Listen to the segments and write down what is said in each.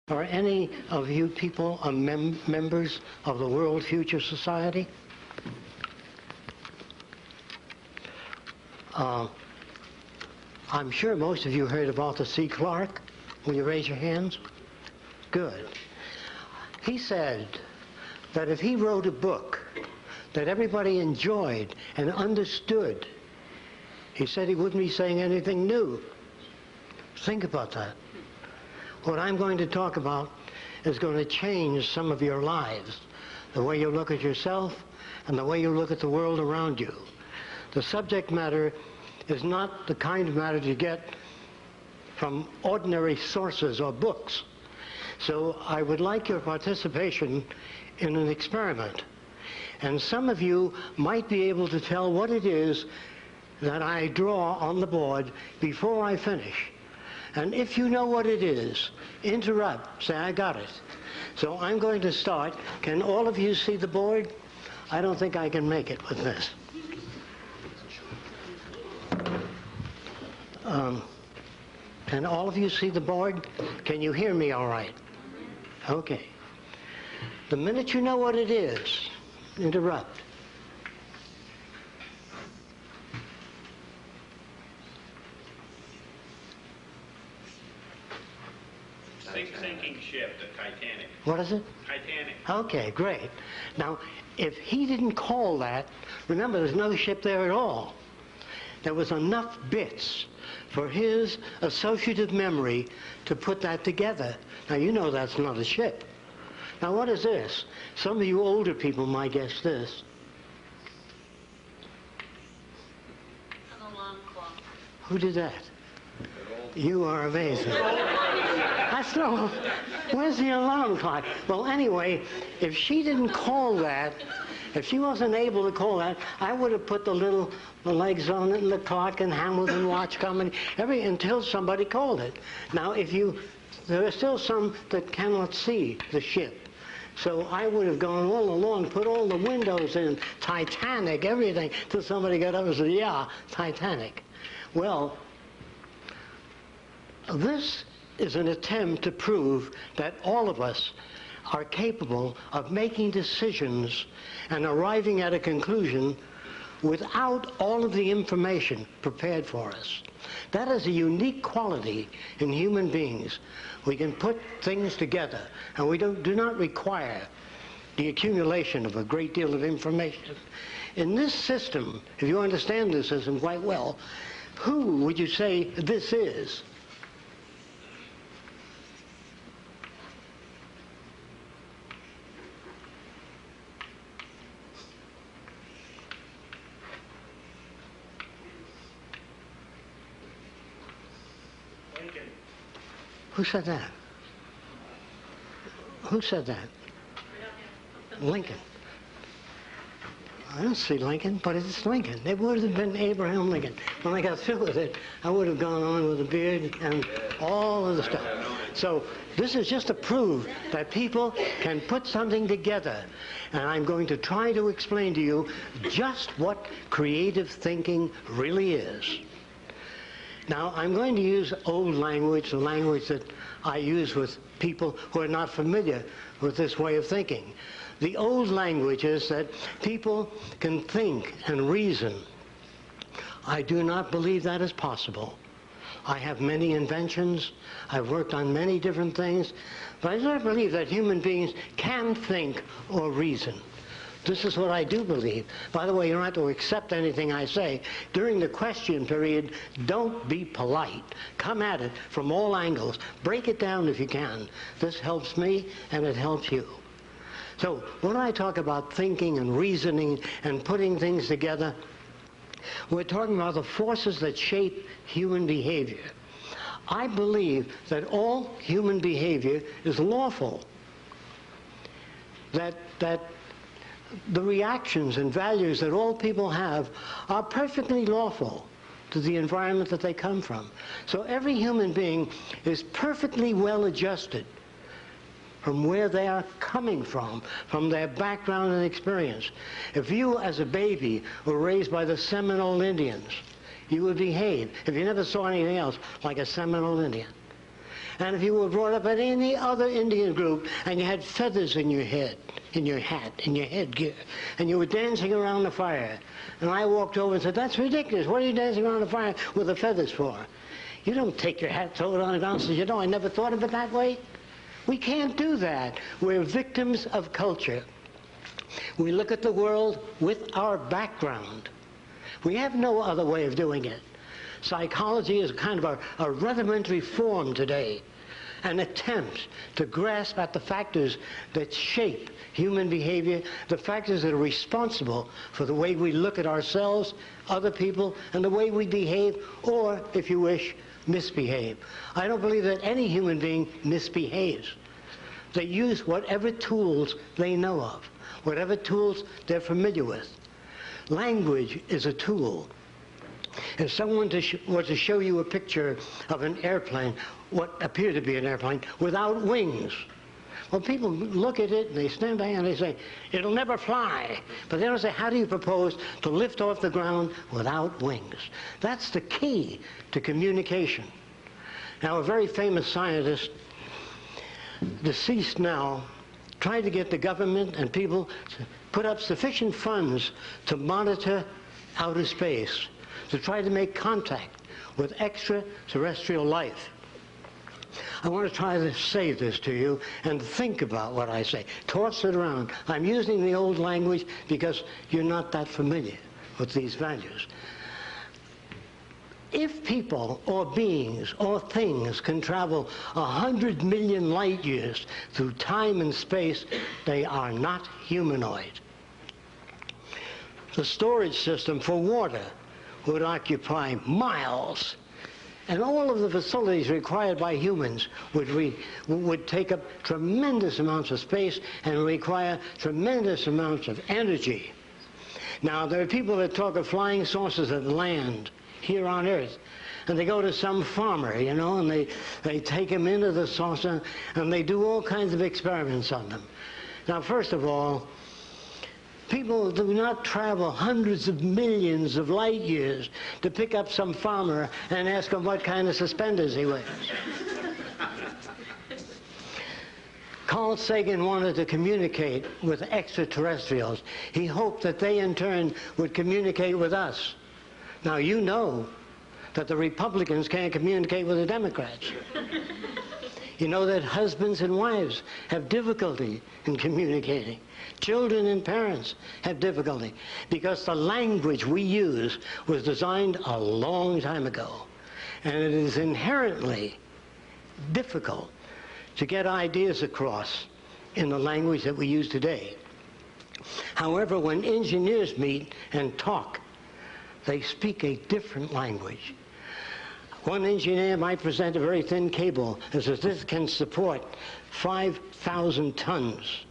Are any of you people members of the World Future Society? I'm sure most of you heard of Arthur C. Clarke. Will you raise your hands? Good. He said that if he wrote a book that everybody enjoyed and understood, he said he wouldn't be saying anything new. Think about that. What I'm going to talk about is going to change some of your lives, the way you look at yourself and the way you look at the world around you. The subject matter is not the kind of matter you get from ordinary sources or books. So I would like your participation in an experiment. And some of you might be able to tell what it is that I draw on the board before I finish. And if you know what it is, interrupt, say, I got it. So I'm going to start. Can all of you see the board? I don't think I can make it with this. Can all of you see the board? Can you hear me all right? Okay. The minute you know what it is, interrupt. Sinking ship, the Titanic. What is it? Titanic. Okay, great. Now, if he didn't call that, remember there's no ship there at all. There was enough bits for his associative memory to put that together. Now, you know that's not a ship. Now, what is this? Some of you older people might guess this. An alarm clock. Who did that? You are amazing. That's no, where's the alarm clock? Well, anyway, if she didn't call that, if she wasn't able to call that, I would have put the legs on it and the clock and Hamilton watch coming, until somebody called it. Now, there are still some that cannot see the ship. So I would have gone all along, put all the windows in, Titanic, everything, till somebody got up and said, yeah, Titanic. Well, this is an attempt to prove that all of us are capable of making decisions and arriving at a conclusion without all of the information prepared for us. That is a unique quality in human beings. We can put things together, and we do not require the accumulation of a great deal of information. In this system, if you understand this system quite well, who would you say this is? Who said that? Who said that? Lincoln. I don't see Lincoln, but it's Lincoln. It would have been Abraham Lincoln. When I got through with it, I would have gone on with a beard and all of the stuff. So this is just to prove that people can put something together. And I'm going to try to explain to you just what creative thinking really is. Now, I'm going to use old language, the language that I use with people who are not familiar with this way of thinking. The old language is that people can think and reason. I do not believe that is possible. I have many inventions. I've worked on many different things. But I do not believe that human beings can think or reason. This is what I do believe. By the way, you don't have to accept anything I say. During the question period, don't be polite. Come at it from all angles. Break it down if you can. This helps me and it helps you. So when I talk about thinking and reasoning and putting things together, we're talking about the forces that shape human behavior. I believe that all human behavior is lawful. That the reactions and values that all people have are perfectly lawful to the environment that they come from. So every human being is perfectly well adjusted from where they are coming from their background and experience. If you as a baby were raised by the Seminole Indians, you would behave, if you never saw anything else, like a Seminole Indian. And if you were brought up in any other Indian group and you had feathers in your head, in your hat, in your headgear, and you were dancing around the fire, and I walked over and said, "That's ridiculous. What are you dancing around the fire with the feathers for?" You don't take your hat, throw it on the ground, and say, "You know, I never thought of it that way." We can't do that. We're victims of culture. We look at the world with our background. We have no other way of doing it. Psychology is kind of a rudimentary form today, an attempt to grasp at the factors that shape human behavior, the factors that are responsible for the way we look at ourselves, other people, and the way we behave, or, if you wish, misbehave. I don't believe that any human being misbehaves. They use whatever tools they know of, whatever tools they're familiar with. Language is a tool. If someone were to show you a picture of an airplane, what appeared to be an airplane, without wings, well, people look at it and they stand back and they say, "It'll never fly." But they don't say, "How do you propose to lift off the ground without wings?" That's the key to communication. Now, a very famous scientist, deceased now, tried to get the government and people to put up sufficient funds to monitor outer space, to try to make contact with extraterrestrial life. I want to try to say this to you and think about what I say. Toss it around. I'm using the old language because you're not that familiar with these values. If people or beings or things can travel 100 million light years through time and space, they are not humanoid. The storage system for water would occupy miles, and all of the facilities required by humans would take up tremendous amounts of space and require tremendous amounts of energy. Now, there are people that talk of flying saucers that land here on Earth, and they go to some farmer, you know, and they take him into the saucer, and they do all kinds of experiments on them. Now, first of all, people do not travel hundreds of millions of light years to pick up some farmer and ask him what kind of suspenders he wears. Carl Sagan wanted to communicate with extraterrestrials. He hoped that they, in turn, would communicate with us. Now, you know that the Republicans can't communicate with the Democrats. You know that husbands and wives have difficulty in communicating. Children and parents have difficulty because the language we use was designed a long time ago. And it is inherently difficult to get ideas across in the language that we use today. However, when engineers meet and talk, they speak a different language. One engineer might present a very thin cable and says, "This can support 5,000 tons.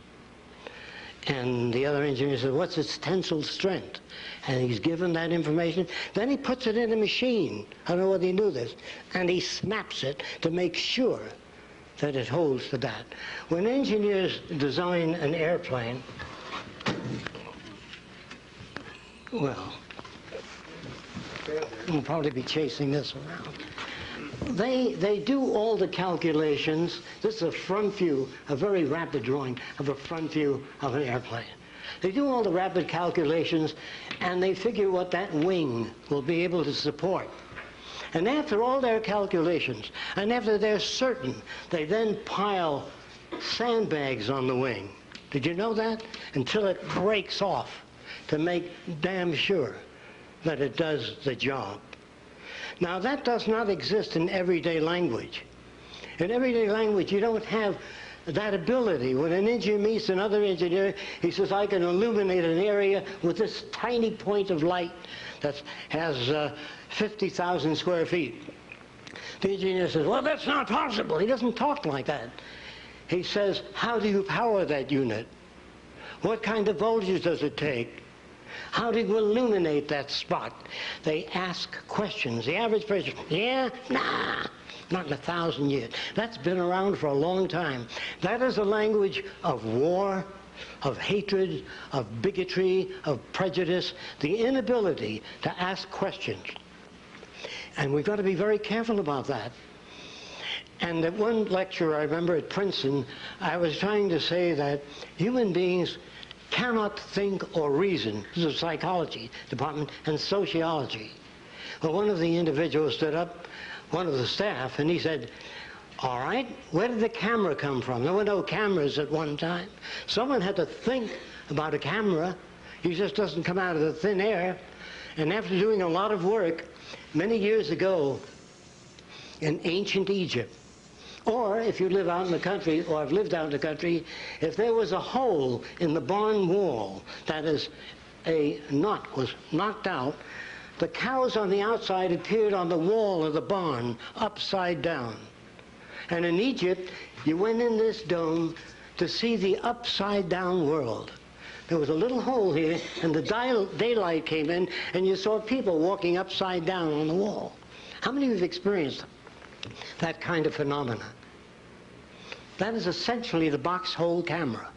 And the other engineer says, "What's its tensile strength?" And he's given that information. Then he puts it in a machine. I don't know whether you knew this. And he snaps it to make sure that it holds to that. When engineers design an airplane, well, we'll probably be chasing this around. They do all the calculations. This is a front view, a very rapid drawing of a front view of an airplane. They do all the rapid calculations, and they figure what that wing will be able to support. And after all their calculations, and after they're certain, they then pile sandbags on the wing. Did you know that? Until it breaks off to make damn sure that it does the job. Now, that does not exist in everyday language. In everyday language, you don't have that ability. When an engineer meets another engineer, he says, "I can illuminate an area with this tiny point of light that has 50,000 square feet." The engineer says, "Well, that's not possible." He doesn't talk like that. He says, "How do you power that unit? What kind of voltage does it take? How do you illuminate that spot?" They ask questions. The average person, "Yeah, nah, not in 1,000 years." That's been around for a long time. That is a language of war, of hatred, of bigotry, of prejudice, the inability to ask questions. And we've got to be very careful about that. And at one lecture I remember at Princeton, I was trying to say that human beings cannot think or reason. This is a psychology department and sociology. Well, one of the individuals stood up, one of the staff, and he said, all right, where did the camera come from? There were no cameras at one time. Someone had to think about a camera. It just doesn't come out of the thin air. And after doing a lot of work, many years ago in ancient Egypt, or if you live out in the country, or have lived out in the country, if there was a hole in the barn wall, that is, a nut was knocked out, the cows on the outside appeared on the wall of the barn, upside down. And in Egypt, you went in this dome to see the upside-down world. There was a little hole here, and the daylight came in, and you saw people walking upside down on the wall. How many of you have experienced that kind of phenomena? That is essentially the box hole camera.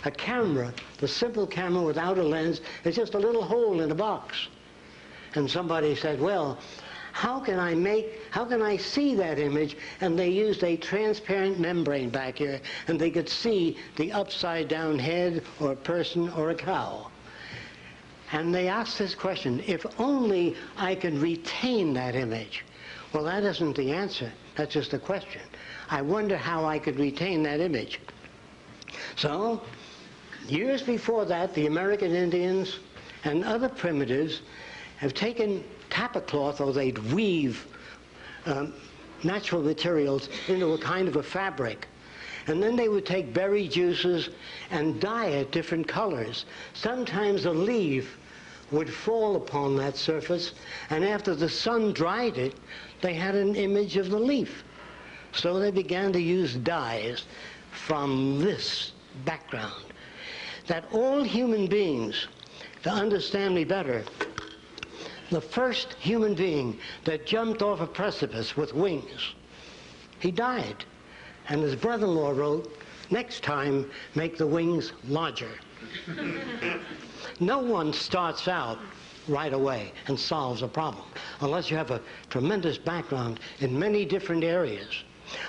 A camera, the simple camera without a lens, is just a little hole in a box. And somebody said, well, how can I see that image? And they used a transparent membrane back here, and they could see the upside down head or a person or a cow. And they asked this question, if only I could retain that image. Well, that isn't the answer. That's just a question. I wonder how I could retain that image. So, years before that, the American Indians and other primitives have taken tapa cloth, or they'd weave natural materials into a kind of a fabric. And then they would take berry juices and dye it different colors. Sometimes a leaf would fall upon that surface, and after the sun dried it, they had an image of the leaf. So they began to use dyes from this background. That all human beings, to understand me better, the first human being that jumped off a precipice with wings, he died. And his brother-in-law wrote, next time, make the wings larger. No one starts out right away and solves a problem, unless you have a tremendous background in many different areas.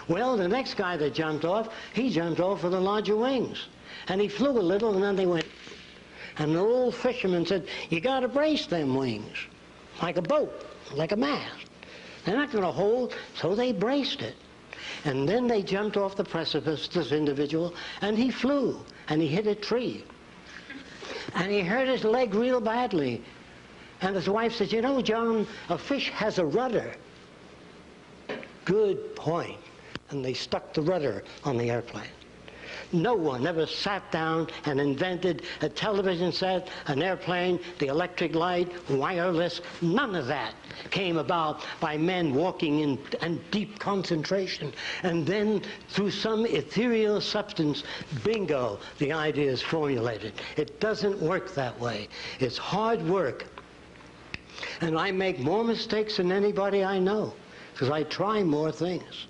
Well, the next guy that jumped off, he jumped off with the larger wings. And he flew a little, and then they went. And the old fisherman said, you got to brace them wings, like a boat, like a mast. They're not going to hold, so they braced it. And then they jumped off the precipice, this individual, and he flew, and he hit a tree. And he hurt his leg real badly. And his wife said, you know, John, a fish has a rudder. Good point. And they stuck the rudder on the airplane. No one ever sat down and invented a television set, an airplane, the electric light, wireless. None of that came about by men walking in deep concentration. And then through some ethereal substance, bingo, the idea is formulated. It doesn't work that way. It's hard work. And I make more mistakes than anybody I know, because I try more things.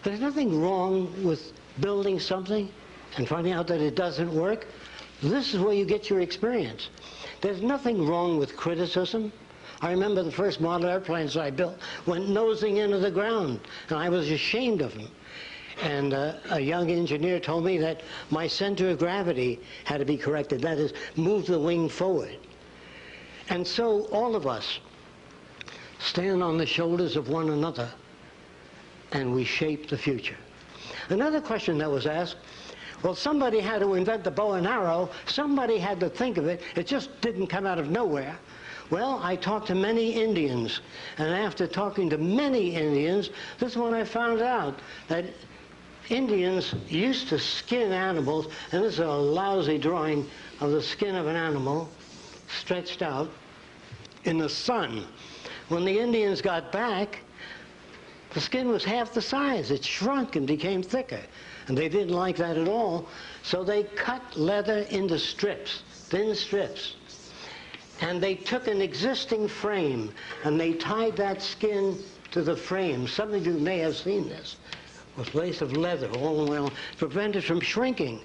There's nothing wrong with building something and finding out that it doesn't work. This is where you get your experience. There's nothing wrong with criticism. I remember the first model airplanes I built went nosing into the ground, and I was ashamed of them. And a young engineer told me that my center of gravity had to be corrected. That is, move the wing forward. And so all of us stand on the shoulders of one another, and we shape the future. Another question that was asked, well, somebody had to invent the bow and arrow. Somebody had to think of it. It just didn't come out of nowhere. Well, I talked to many Indians, and after talking to many Indians, this is when I found out that Indians used to skin animals, and this is a lousy drawing of the skin of an animal stretched out in the sun. When the Indians got back, the skin was half the size. It shrunk and became thicker. And they didn't like that at all. So they cut leather into strips, thin strips. And they took an existing frame and they tied that skin to the frame. Some of you may have seen this, with lace of leather all the way on, to prevent it from shrinking.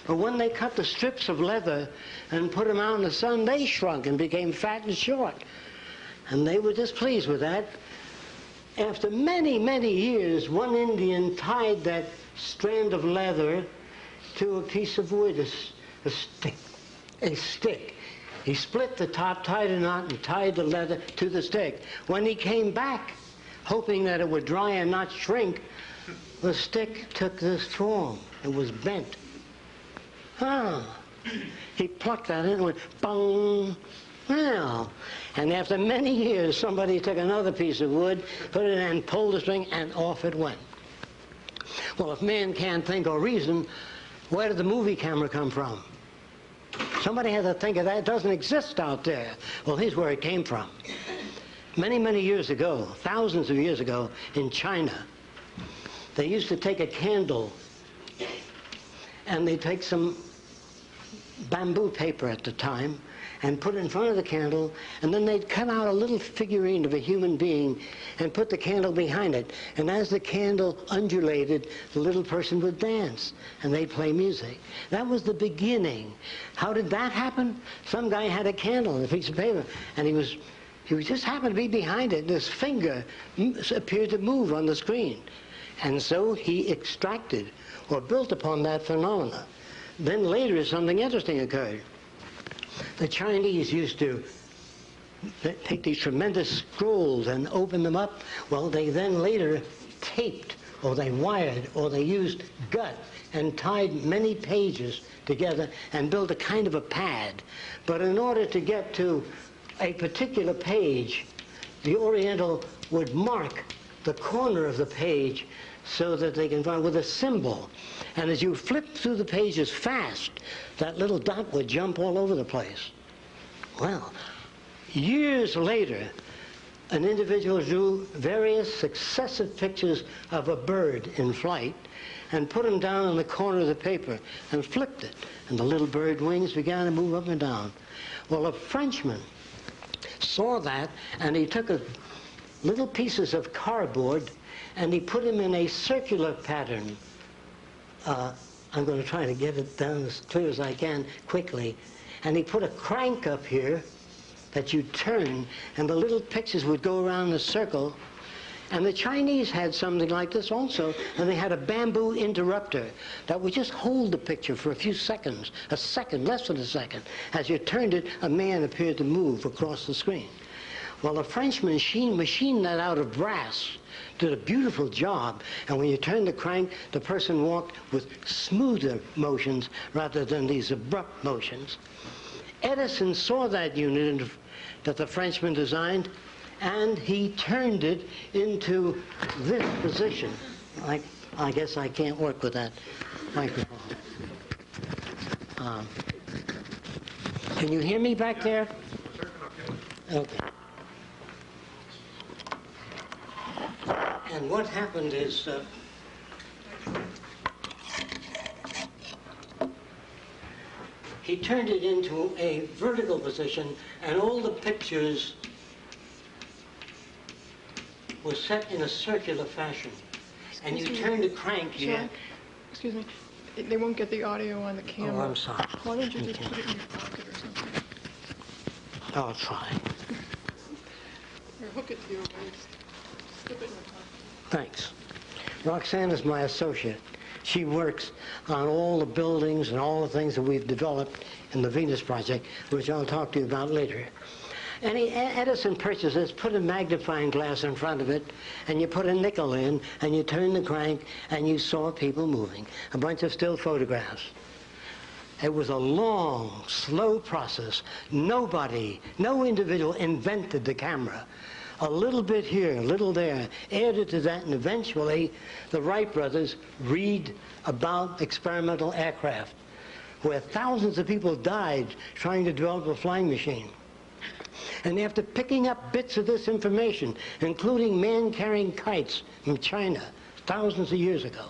But when they cut the strips of leather and put them out in the sun, they shrunk and became fat and short. And they were displeased with that. After many, many years, one Indian tied that strand of leather to a piece of wood, a stick. He split the top, tied a knot, and tied the leather to the stick. When he came back, hoping that it would dry and not shrink, the stick took this form. It was bent. He plucked that in and went, bong. Well, and after many years, somebody took another piece of wood, put it in, and pulled the string, and off it went. Well, if man can't think or reason, where did the movie camera come from? Somebody had to think of that. It doesn't exist out there. Well, here's where it came from. Many, many years ago, thousands of years ago, in China, they used to take a candle, and they'd take some bamboo paper at the time, and put it in front of the candle, and then they'd cut out a little figurine of a human being and put the candle behind it. And as the candle undulated, the little person would dance, and they'd play music. That was the beginning. How did that happen? Some guy had a candle and a piece of paper, and he just happened to be behind it, and his finger appeared to move on the screen. And so he extracted or built upon that phenomena. Then later, something interesting occurred. The Chinese used to take these tremendous scrolls and open them up. Well, they then later taped, or they wired, or they used gut and tied many pages together and built a kind of a pad. But in order to get to a particular page, the Oriental would mark the corner of the page so that they can find with a symbol. And as you flip through the pages fast, that little dot would jump all over the place. Well, years later, an individual drew various successive pictures of a bird in flight and put them down in the corner of the paper and flipped it. And the little bird wings began to move up and down. Well, a Frenchman saw that, and he took little pieces of cardboard and he put them in a circular pattern. I'm going to try to get it done as clear as I can quickly. And he put a crank up here that you turn, and the little pictures would go around the circle. And the Chinese had something like this also, and they had a bamboo interrupter that would just hold the picture for a few seconds, a second, less than a second. As you turned it, a man appeared to move across the screen. Well, the Frenchman machined that out of brass, did a beautiful job, and when you turned the crank, the person walked with smoother motions rather than these abrupt motions. Edison saw that unit that the Frenchman designed, and he turned it into this position. I guess I can't work with that microphone. Can you hear me back there? Okay. And what happened is he turned it into a vertical position, and all the pictures were set in a circular fashion. And you turn the crank here. Excuse me. They won't get the audio on the camera. Oh, I'm sorry. Why don't you just put it in your pocket or something? I'll try. Or hook it to your waist. Slip it in your pocket. Thanks. Roxanne is my associate. She works on all the buildings and all the things that we've developed in the Venus Project, which I'll talk to you about later. And Edison purchased this, put a magnifying glass in front of it, and you put a nickel in, and you turn the crank, and you saw people moving. A bunch of still photographs. It was a long, slow process. No individual invented the camera. A little bit here, a little there, added to that, and eventually the Wright brothers read about experimental aircraft, where thousands of people died trying to develop a flying machine. And after picking up bits of this information, including man-carrying kites from China thousands of years ago,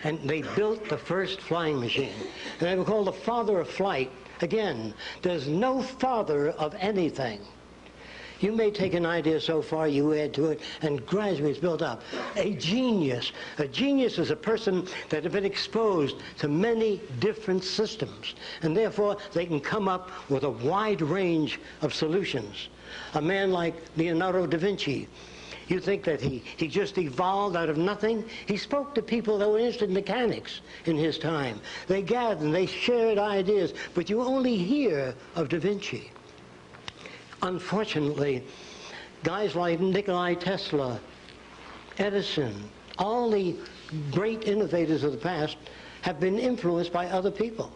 and they built the first flying machine. And they were called the father of flight. Again, there's no father of anything. You may take an idea so far, you add to it, and gradually it's built up. A genius is a person that has been exposed to many different systems, and therefore they can come up with a wide range of solutions. A man like Leonardo da Vinci, You think that he just evolved out of nothing? He spoke to people that were interested in mechanics in his time. They gathered and they shared ideas, but you only hear of Da Vinci. Unfortunately, guys like Nikola Tesla, Edison, all the great innovators of the past have been influenced by other people.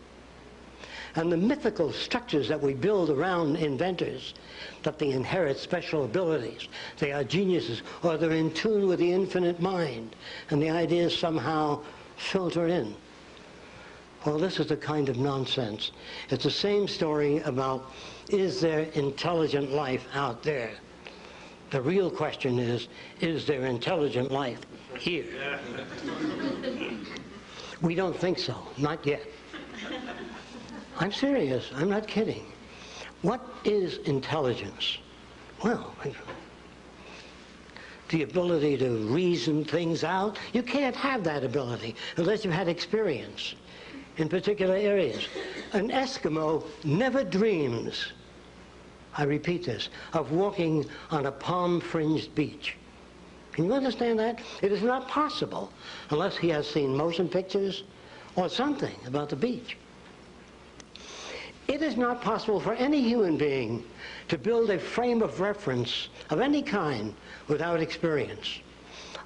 And the mythical structures that we build around inventors, that they inherit special abilities, they are geniuses, or they're in tune with the infinite mind, and the ideas somehow filter in. Well, this is the kind of nonsense. It's the same story about, is there intelligent life out there? The real question is there intelligent life here? We don't think so, not yet. I'm serious, I'm not kidding. What is intelligence? Well, the ability to reason things out. You can't have that ability unless you've had experience in particular areas. An Eskimo never dreams, I repeat this, of walking on a palm-fringed beach. Can you understand that? It is not possible unless he has seen motion pictures or something about the beach. It is not possible for any human being to build a frame of reference of any kind without experience.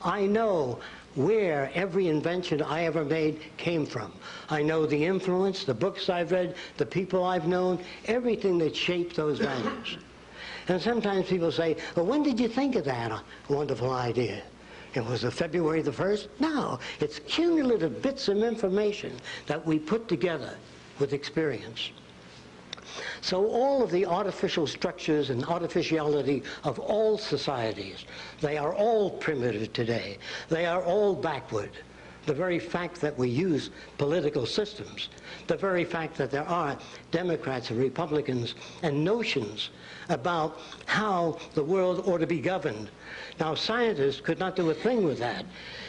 I know where every invention I ever made came from. I know the influence, the books I've read, the people I've known, everything that shaped those values. And sometimes people say, well, when did you think of that wonderful idea? It was February the 1st? No, it's cumulative bits of information that we put together with experience. So all of the artificial structures and artificiality of all societies, they are all primitive today. They are all backward. The very fact that we use political systems, the very fact that there are Democrats and Republicans and notions about how the world ought to be governed. Now, scientists could not do a thing with that.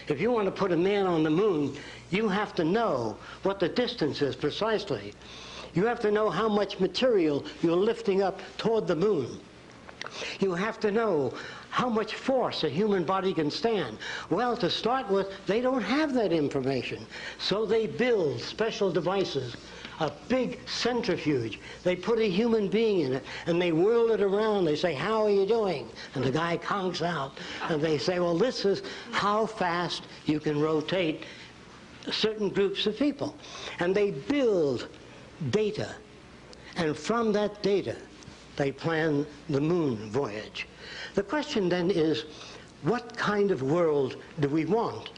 If you want to put a man on the moon, you have to know what the distance is precisely. You have to know how much material you're lifting up toward the moon. You have to know how much force a human body can stand. Well, to start with, they don't have that information. So they build special devices, a big centrifuge. They put a human being in it, and they whirl it around. They say, how are you doing? And the guy conks out. And they say, well, this is how fast you can rotate certain groups of people. And they build data, and from that data they plan the moon voyage. The question then is, what kind of world do we want?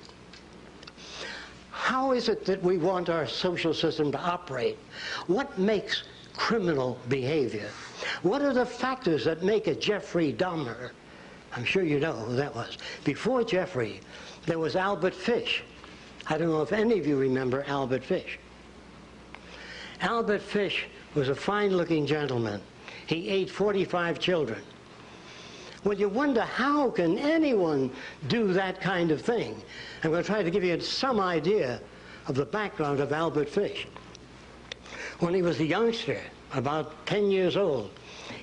How is it that we want our social system to operate? What makes criminal behavior? What are the factors that make a Jeffrey Dahmer? I'm sure you know who that was. Before Jeffrey, there was Albert Fish. I don't know if any of you remember Albert Fish. Albert Fish was a fine-looking gentleman. He ate 45 children. Well, you wonder, how can anyone do that kind of thing? I'm going to try to give you some idea of the background of Albert Fish. When he was a youngster, about 10 years old,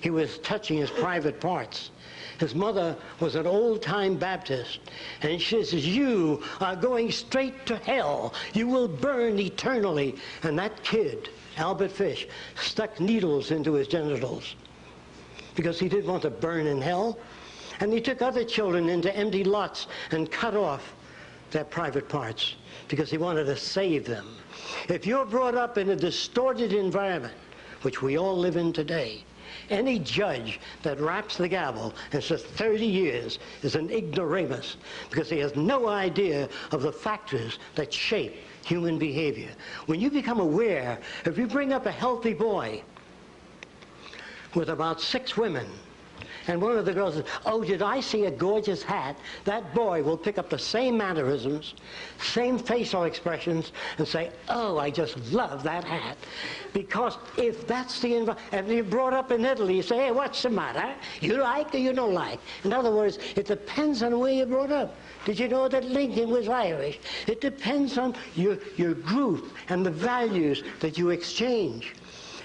he was touching his private parts. His mother was an old-time Baptist, and she says, you are going straight to hell. You will burn eternally. And that kid, Albert Fish, stuck needles into his genitals because he didn't want to burn in hell. And he took other children into empty lots and cut off their private parts because he wanted to save them. If you're brought up in a distorted environment, which we all live in today, any judge that raps the gavel and says 30 years is an ignoramus because he has no idea of the factors that shape human behavior. When you become aware, if you bring up a healthy boy with about 6 women, and one of the girls says, oh, did I see a gorgeous hat? That boy will pick up the same mannerisms, same facial expressions, and say, oh, I just love that hat. Because if that's the environment, and you're brought up in Italy, you say, hey, what's the matter? You like or you don't like? In other words, it depends on where you're brought up. Did you know that Lincoln was Irish? It depends on your group and the values that you exchange.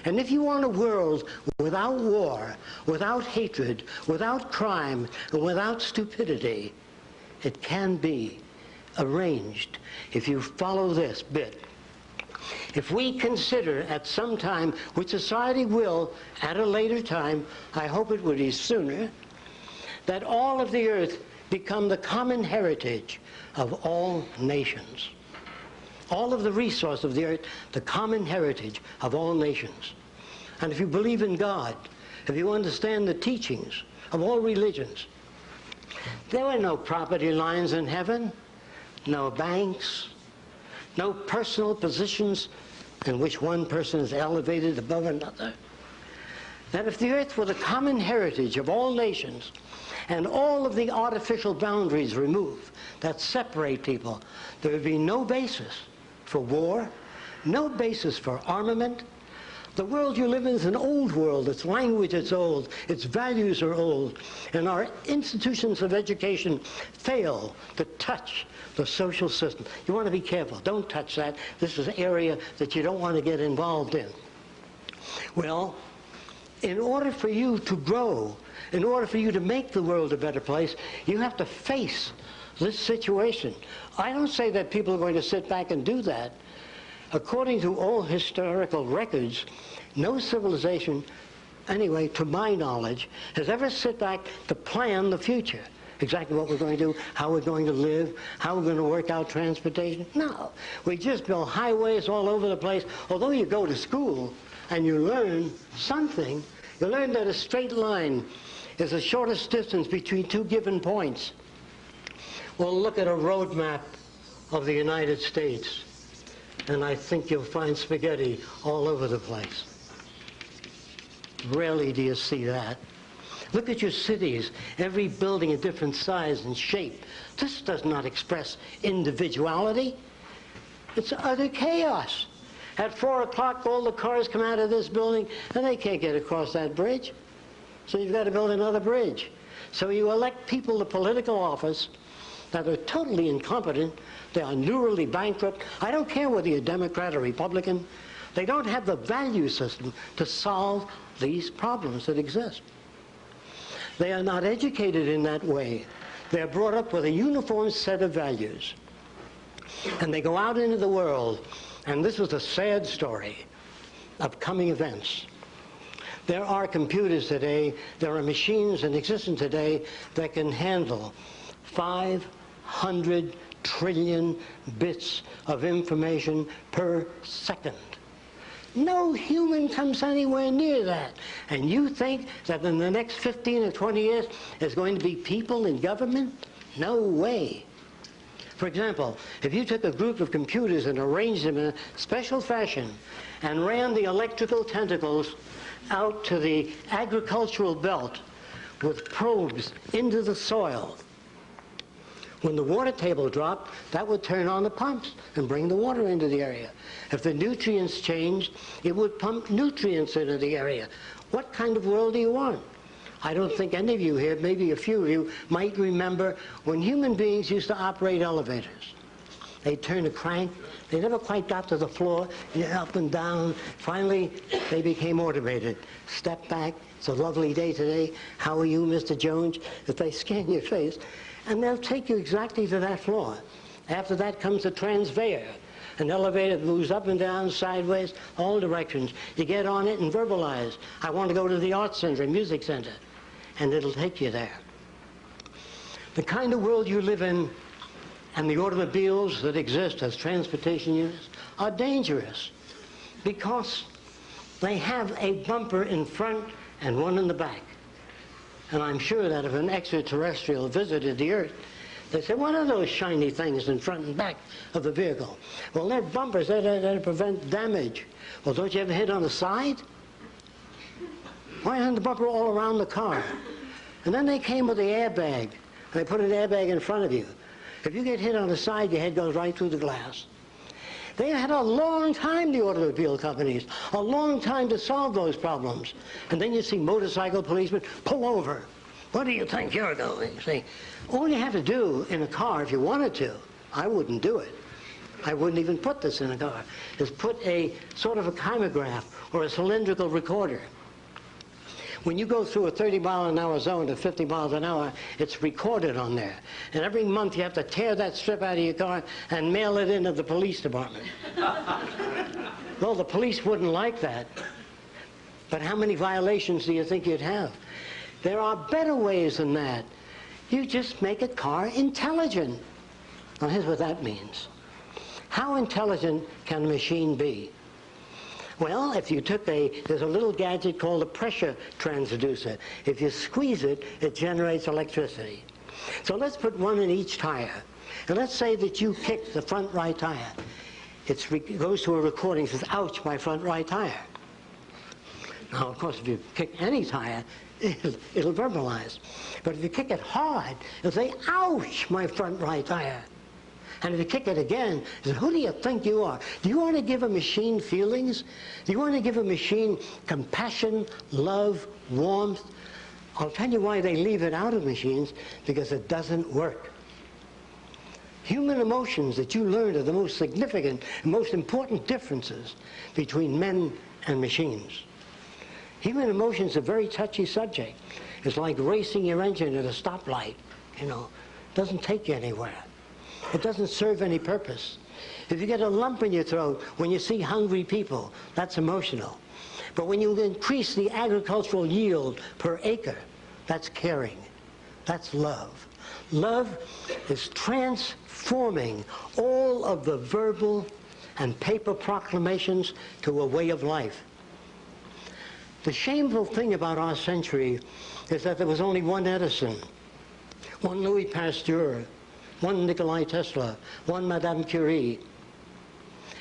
And if you want a world without war, without hatred, without crime, and without stupidity, it can be arranged if you follow this bit. If we consider at some time, which society will at a later time, I hope it would be sooner, that all of the earth become the common heritage of all nations. All of the resource of the earth, the common heritage of all nations. And if you believe in God, if you understand the teachings of all religions, there were no property lines in heaven, no banks, no personal positions in which one person is elevated above another. That if the earth were the common heritage of all nations and all of the artificial boundaries removed that separate people, there would be no basis for war, no basis for armament. The world you live in is an old world. Its language is old. Its values are old. And our institutions of education fail to touch the social system. You want to be careful. Don't touch that. This is an area that you don't want to get involved in. Well, in order for you to grow, in order for you to make the world a better place, you have to face this situation. I don't say that people are going to sit back and do that. According to all historical records, no civilization, anyway, to my knowledge, has ever sit back to plan the future. Exactly what we're going to do, how we're going to live, how we're going to work out transportation. No, we just build highways all over the place. Although you go to school and you learn something, you learn that a straight line is the shortest distance between two given points. Well, look at a road map of the United States, and I think you'll find spaghetti all over the place. Rarely do you see that. Look at your cities, every building a different size and shape. This does not express individuality. It's utter chaos. At 4 o'clock, all the cars come out of this building, and they can't get across that bridge. So you've got to build another bridge. So you elect people to political office that are totally incompetent. They are neurally bankrupt. I don't care whether you're Democrat or Republican. They don't have the value system to solve these problems that exist. They are not educated in that way. They are brought up with a uniform set of values. And they go out into the world, and this is a sad story of coming events. There are computers today, there are machines in existence today that can handle 500 trillion bits of information per second. No human comes anywhere near that. And you think that in the next 15 or 20 years there's going to be people in government? No way. For example, if you took a group of computers and arranged them in a special fashion and ran the electrical tentacles out to the agricultural belt with probes into the soil, when the water table dropped, that would turn on the pumps and bring the water into the area. If the nutrients changed, it would pump nutrients into the area. What kind of world do you want? I don't think any of you here, maybe a few of you, might remember when human beings used to operate elevators. They'd turn a crank. They never quite got to the floor, up and down. Finally, they became automated. Step back. It's a lovely day today. How are you, Mr. Jones? If they scan your face, and they'll take you exactly to that floor. After that comes a transveyor. An elevator moves up and down, sideways, all directions. You get on it and verbalize. I want to go to the art center, music center. And it'll take you there. The kind of world you live in and the automobiles that exist as transportation units are dangerous because they have a bumper in front and one in the back. And I'm sure that if an extraterrestrial visited the Earth, they say, what are those shiny things in front and back of the vehicle? Well, they're bumpers. They're to prevent damage. Well, don't you ever hit on the side? Why isn't the bumper all around the car? And then they came with the airbag, and they put an airbag in front of you. If you get hit on the side, your head goes right through the glass. They had a long time, the automobile companies, a long time to solve those problems. And then you see motorcycle policemen pull over. Where do you think you're going? See, all you have to do in a car, if you wanted to, I wouldn't do it, I wouldn't even put this in a car, is put a sort of a chimograph or a cylindrical recorder. When you go through a 30-mile-an-hour zone to 50 miles an hour, it's recorded on there. And every month you have to tear that strip out of your car and mail it into the police department. Well, the police wouldn't like that. But how many violations do you think you'd have? There are better ways than that. You just make a car intelligent. Now, here's what that means. How intelligent can a machine be? Well, if you took there's a little gadget called a pressure transducer. If you squeeze it, it generates electricity. So let's put one in each tire. And let's say that you kick the front right tire. It goes to a recording, says, ouch, my front right tire. Now, of course, if you kick any tire, it'll verbalize. But if you kick it hard, it'll say, ouch, my front right tire. And if you kick it again, you say, who do you think you are? Do you want to give a machine feelings? Do you want to give a machine compassion, love, warmth? I'll tell you why they leave it out of machines, because it doesn't work. Human emotions that you learn are the most significant and most important differences between men and machines. Human emotions are a very touchy subject. It's like racing your engine at a stoplight, you know. It doesn't take you anywhere. It doesn't serve any purpose. If you get a lump in your throat when you see hungry people, that's emotional. But when you increase the agricultural yield per acre, that's caring. That's love. Love is transforming all of the verbal and paper proclamations to a way of life. The shameful thing about our century is that there was only one Edison, one Louis Pasteur, one Nikola Tesla, one Madame Curie.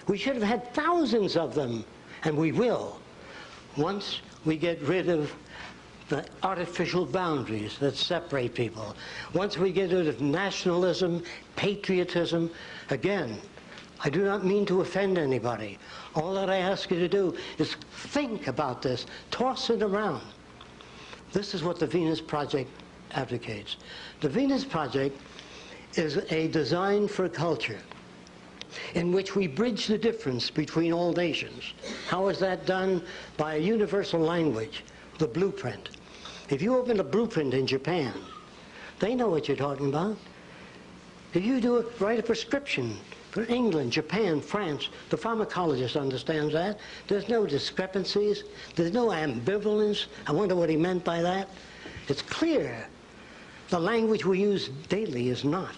We should have had thousands of them, and we will, once we get rid of the artificial boundaries that separate people. Once we get rid of nationalism, patriotism. Again, I do not mean to offend anybody. All that I ask you to do is think about this, toss it around. This is what the Venus Project advocates. The Venus Project is a design for culture in which we bridge the difference between all nations. How is that done? By a universal language, the blueprint. If you open a blueprint in Japan, they know what you're talking about. If you write a prescription for England, Japan, France, the pharmacologist understands that. There's no discrepancies. There's no ambivalence. I wonder what he meant by that. It's clear. The language we use daily is not.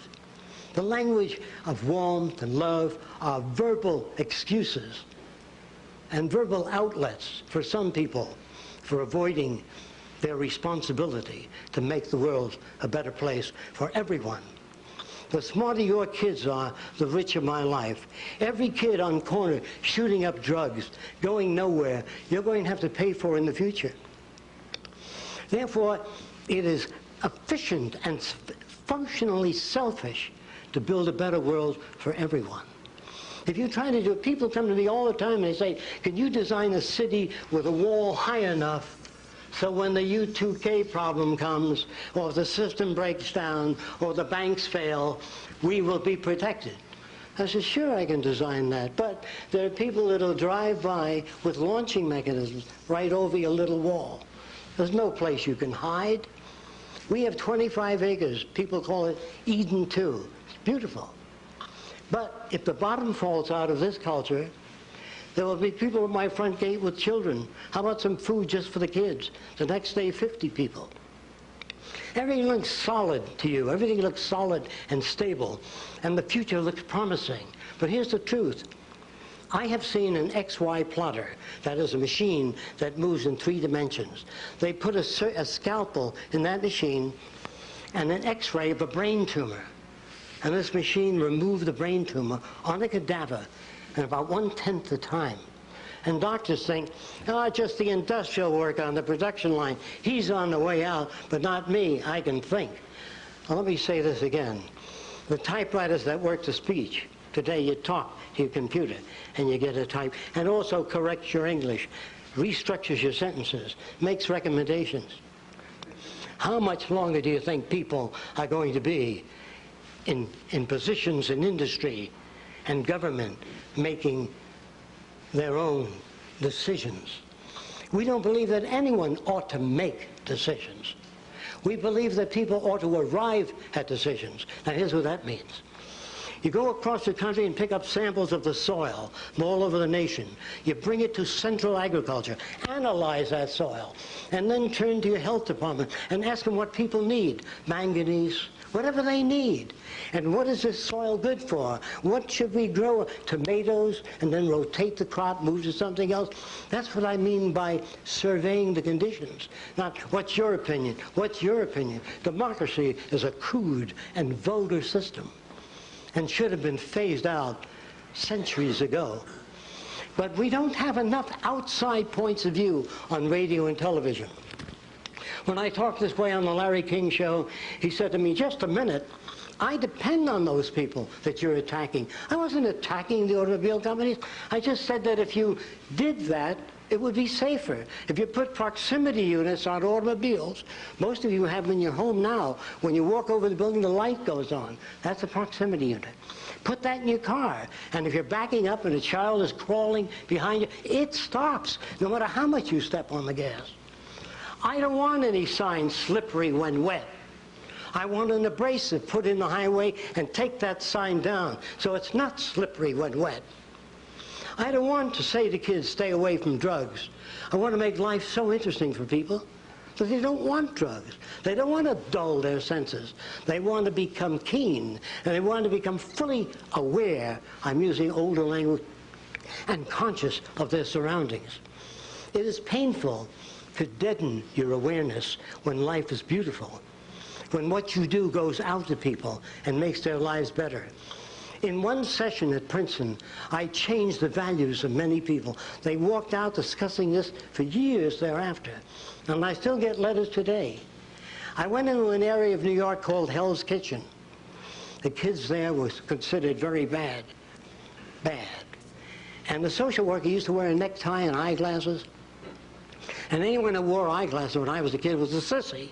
The language of warmth and love are verbal excuses and verbal outlets for some people for avoiding their responsibility to make the world a better place for everyone. The smarter your kids are, the richer my life. Every kid on corner shooting up drugs, going nowhere, you're going to have to pay for in the future. Therefore, it is efficient and functionally selfish to build a better world for everyone. If you try to do it, people come to me all the time and they say, can you design a city with a wall high enough so when the U2K problem comes, or the system breaks down, or the banks fail, we will be protected? I said, sure, I can design that, but there are people that will drive by with launching mechanisms right over your little wall. There's no place you can hide. We have 25 acres. People call it Eden 2. It's beautiful. But if the bottom falls out of this culture, there will be people at my front gate with children. How about some food just for the kids? The next day, 50 people. Everything looks solid to you. Everything looks solid and stable. And the future looks promising. But here's the truth. I have seen an XY plotter, that is a machine that moves in 3 dimensions. They put a scalpel in that machine and an X-ray of a brain tumor. And this machine removed the brain tumor on a cadaver in about 1/10 the time. And doctors think, oh, just the industrial work on the production line. He's on the way out, but not me. I can think. Well, let me say this again. The typewriters that work the speech, today you talk to your computer and you get a type, and also corrects your English, restructures your sentences, makes recommendations. How much longer do you think people are going to be in positions in industry and government making their own decisions. We don't believe that anyone ought to make decisions. We believe that people ought to arrive at decisions. Now here's what that means. You go across the country and pick up samples of the soil from all over the nation. You bring it to Central Agriculture, analyze that soil, and then turn to your health department and ask them what people need. Manganese, whatever they need. And what is this soil good for? What should we grow? Tomatoes, and then rotate the crop, move to something else. That's what I mean by surveying the conditions. Not, what's your opinion? What's your opinion? Democracy is a crude and vulgar system, and should have been phased out centuries ago. But we don't have enough outside points of view on radio and television. When I talked this way on the Larry King show, he said to me, just a minute, I depend on those people that you're attacking. I wasn't attacking the automobile companies. I just said that if you did that, it would be safer. If you put proximity units on automobiles, most of you have them in your home now. When you walk over the building, the light goes on. That's a proximity unit. Put that in your car, and if you're backing up and a child is crawling behind you, it stops, no matter how much you step on the gas. I don't want any sign slippery when wet. I want an abrasive put in the highway and take that sign down so it's not slippery when wet. I don't want to say to kids, stay away from drugs. I want to make life so interesting for people that they don't want drugs. They don't want to dull their senses. They want to become keen, and they want to become fully aware, I'm using older language, and conscious of their surroundings. It is painful to deaden your awareness when life is beautiful, when what you do goes out to people and makes their lives better. In one session at Princeton, I changed the values of many people. They walked out discussing this for years thereafter, and I still get letters today. I went into an area of New York called Hell's Kitchen. The kids there were considered very bad. And the social worker used to wear a necktie and eyeglasses. And anyone who wore eyeglasses when I was a kid was a sissy.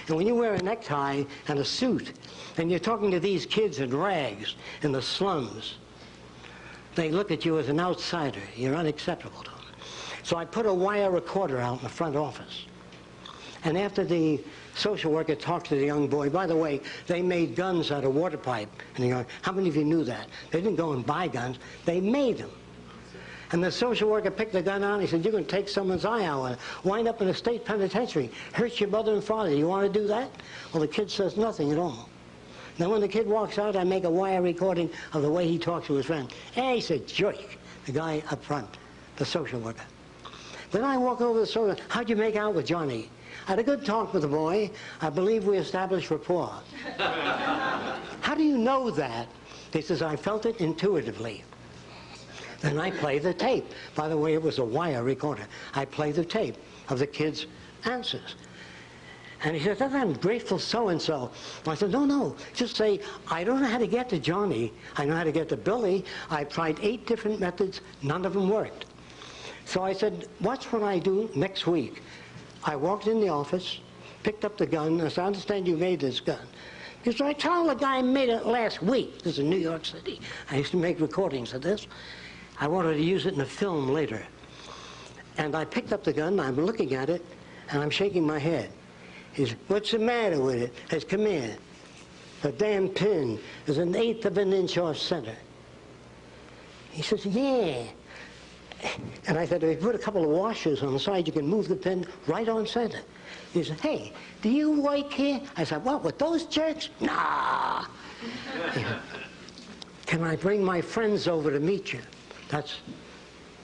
And when you wear a necktie and a suit, and you're talking to these kids in rags in the slums, they look at you as an outsider. You're unacceptable to them. So I put a wire recorder out in the front office. And after the social worker talked to the young boy, by the way, they made guns out of water pipe. And you go, how many of you knew that? They didn't go and buy guns, they made them. And the social worker picked the gun out and he said, you're going to take someone's eye out and wind up in a state penitentiary, hurt your mother and father. You want to do that? Well, the kid says nothing at all. Then when the kid walks out, I make a wire recording of the way he talks to his friend. Hey, he's a jerk, the guy up front, the social worker. Then I walk over to the social worker. How'd you make out with Johnny? I had a good talk with the boy. I believe we established rapport. How do you know that? He says, I felt it intuitively. Then I play the tape. By the way, it was a wire recorder. I play the tape of the kid's answers. And he says, I'm grateful so-and-so. I said, no, just say, I don't know how to get to Johnny. I know how to get to Billy. I tried 8 different methods. None of them worked. So I said, watch what I do next week. I walked in the office, picked up the gun. I said, I understand you made this gun. He said, I told the guy I made it last week. This is in New York City. I used to make recordings of this. I wanted to use it in a film later. And I picked up the gun, I'm looking at it, and I'm shaking my head. He said, what's the matter with it? I said, come here. The damn pin is 1/8 of an inch off center. He says, yeah. And I said, if you put a couple of washers on the side, you can move the pin right on center. He said, hey, do you work here? I said, what, with those jerks? Nah. Can I bring my friends over to meet you? That's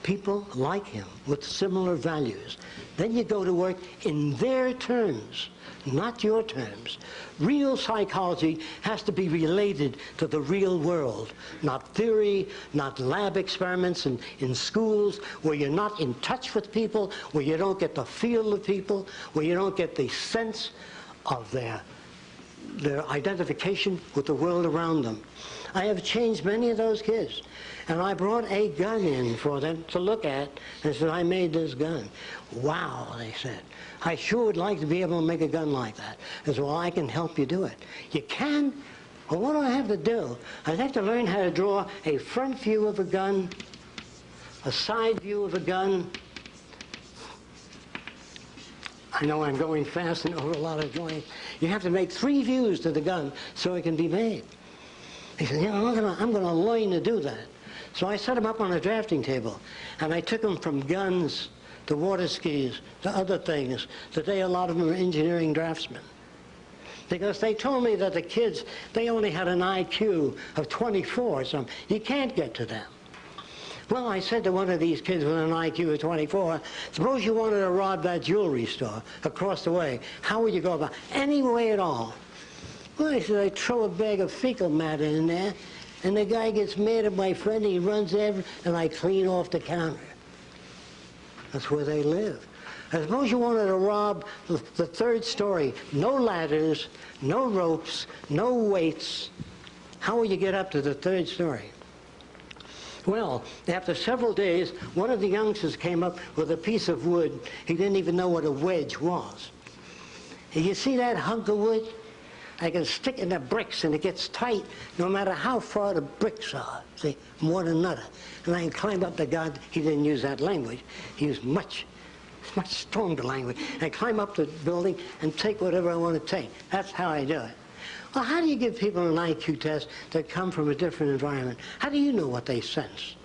people like him with similar values. Then you go to work in their terms, not your terms. Real psychology has to be related to the real world, not theory, not lab experiments in schools where you're not in touch with people, where you don't get the feel of people, where you don't get the sense of their identification with the world around them. I have changed many of those kids. And I brought a gun in for them to look at and said, I made this gun. Wow, they said. I sure would like to be able to make a gun like that. I said, well, I can help you do it. You can, Well, what do I have to do? I have to learn how to draw a front view of a gun, a side view of a gun. I know I'm going fast and over a lot of drawings. You have to make 3 views to the gun so it can be made. He said, you know, I'm going to learn to do that. So I set them up on a drafting table, and I took them from guns to water skis to other things. Today, a lot of them are engineering draftsmen. Because they told me that the kids, they only had an IQ of 24 or something. You can't get to them. Well, I said to one of these kids with an IQ of 24, suppose you wanted to rob that jewelry store across the way. How would you go about it? Any way at all. Well, I said, I'd throw a bag of fecal matter in there, and the guy gets mad at my friend, and he runs there, and I clean off the counter. That's where they live. I suppose you wanted to rob the 3rd story. No ladders, no ropes, no weights. How will you get up to the 3rd story? Well, after several days, one of the youngsters came up with a piece of wood. He didn't even know what a wedge was. And you see that hunk of wood? I can stick in the bricks, and it gets tight no matter how far the bricks are. See, more than another. And I can climb up the guard. He didn't use that language. He used much stronger language. I climb up the building and take whatever I want to take. That's how I do it. Well, how do you give people an IQ test that come from a different environment? How do you know what they sense?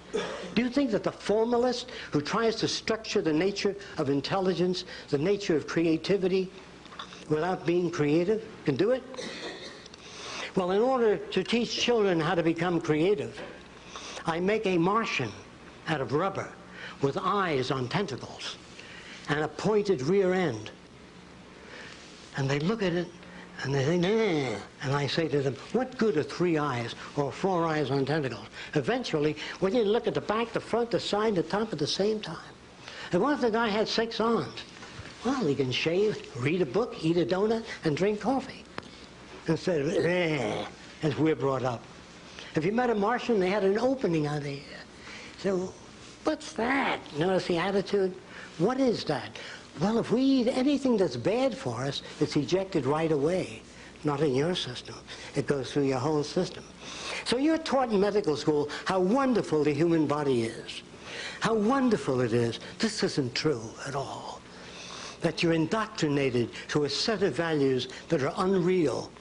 Do you think that the formalist who tries to structure the nature of intelligence, the nature of creativity, without being creative, can do it? Well, in order to teach children how to become creative, I make a Martian out of rubber with eyes on tentacles and a pointed rear end. And they look at it and they think, nah. And I say to them, what good are 3 eyes or 4 eyes on tentacles? Eventually, when you look at the back, the front, the side, the top at the same time. And what if the guy had 6 arms? Well, he can shave, read a book, eat a donut, and drink coffee. Instead of, as we're brought up. If you met a Martian, they had an opening on the ear. So, what's that? Notice the attitude? What is that? Well, if we eat anything that's bad for us, it's ejected right away. Not in your system. It goes through your whole system. So you're taught in medical school how wonderful the human body is. How wonderful it is. This isn't true at all. That you're indoctrinated to a set of values that are unreal.